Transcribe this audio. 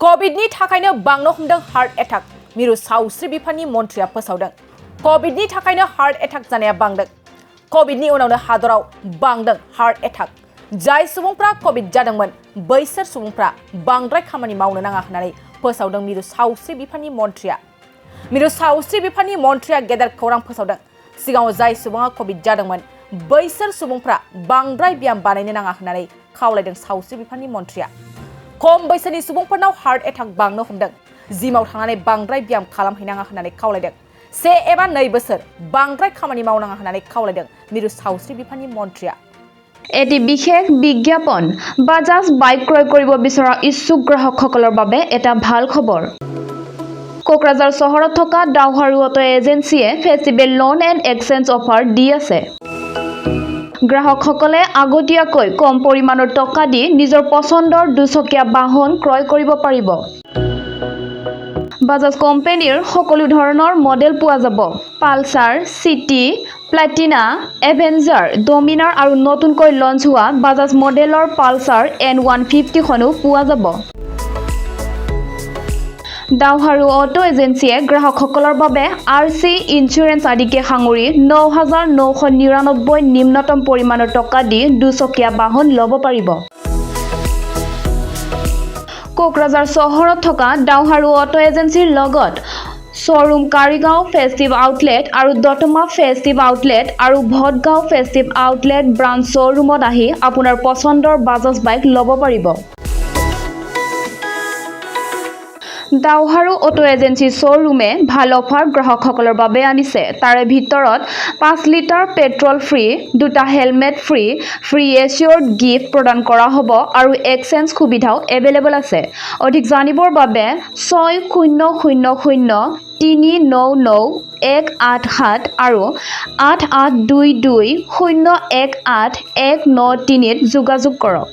कोविडनि थाखायनो बांनो हमदों हार्ट एटाक मिरु सावस्रि बिफाननि मन्थ्रिया फोसावदों कोविडनि थाखायनो हार्ट एटाक जानाया बांदों कोविडनि उनावनो हादराव बांदों हार्ट एटाक जाय सुबुंफ्रा कोविड जादोंमोन बैसोर सुबुंफ्रा बांद्राय खामानि मावनो नाङा होननानै फोसावदों मिरु सावस्रि बिफाननि मन्थ्रिया गेदेर खौरां फोसावदों सिगाङाव जाय सुबुङा कोविड जादोंमोन बैसोर सुबुंफ्रा बांद्राय ब्याम बानायनो नाङा होननानै खावलायदों सावस्रि बिफाननि मन्थ्रिया खम बैसोनि सुबुंफोरनाव हार्ट एटाक बांनो हमदों जिमाव थांनानै बांद्राय ब्याम खालामहैनाङा होननानै खावलायदं 1 एबा 2 बोसोर बांद्राय खामानि मावनाङा होननानै खावलायदों मिरु सावस्रि बिफाननि मन्थ्रिया এটি বিশেষ বিজ্ঞাপন বাজাজ বাইক ক্ৰয় কৰিব বিচৰা ইচ্ছুক গ্ৰাহকসকলৰ বাবে এটা ভাল খবৰ কোকৰাঝাৰ চহৰত থকা ডাউহাৰু অটো এজেন্সিয়ে festival loan and exchange offer দি আছে গ্ৰাহকসকলে আগতীয়াকৈ কম পৰিমাণৰ টকা দি নিজৰ পছন্দৰ দুচকীয়া বাহন ক্ৰয় কৰিব পাৰিব বাজাজ কোম্পানীৰ সকলো ধৰণৰ মডেল পোৱা যাব পালসাৰ সিটি প্লাটিনা এভেঞ্জাৰ ডমিনাৰ আৰু নতুনকৈ লঞ্চ হোৱা বাজাজ মডেলৰ পালসাৰ N150 খনো পোৱা যাব ডাউহাৰু অটো এজেন্সিয়ে গ্ৰাহকসকলৰ বাবে RC ইন্স্যুৰেন্স আদিকে সাঙুৰি 9,999 নিম্নতম পৰিমাণৰ টকা দি দুচকীয়া বাহন ল'ব পাৰিব কোকৰাঝাৰ চহৰত থকা ডাউহাৰু অটো এজেন্সিৰ লগত শোৰুম কাৰিগাঁও ফেষ্টিভ আউটলেট আৰু দতমা ফেষ্টিভ আউটলেট আৰু ভটগাঁও ফেষ্টিভ আউটলেট ব্ৰাঞ্চ শোৰুমত আহি আপোনাৰ পছন্দৰ বাজাজ বাইক ল'ব পাৰিব ডাউহাৰু অটো এজেন্সি শোৰুমে ভাল অফাৰ গ্ৰাহকসকলৰ বাবে আনিছে তাৰে ভিতৰত 5 লিটাৰ পেট্ৰল ফ্ৰী দুটা হেলমেট ফ্ৰী এচিয়ৰ্ড গিফ্ট প্ৰদান কৰা হ'ব আৰু এক্সচেঞ্জ সুবিধাও এভেইলেবল আছে অধিক জানিবৰ বাবে 6000399187 আৰু 8822018193 ত যোগাযোগ কৰক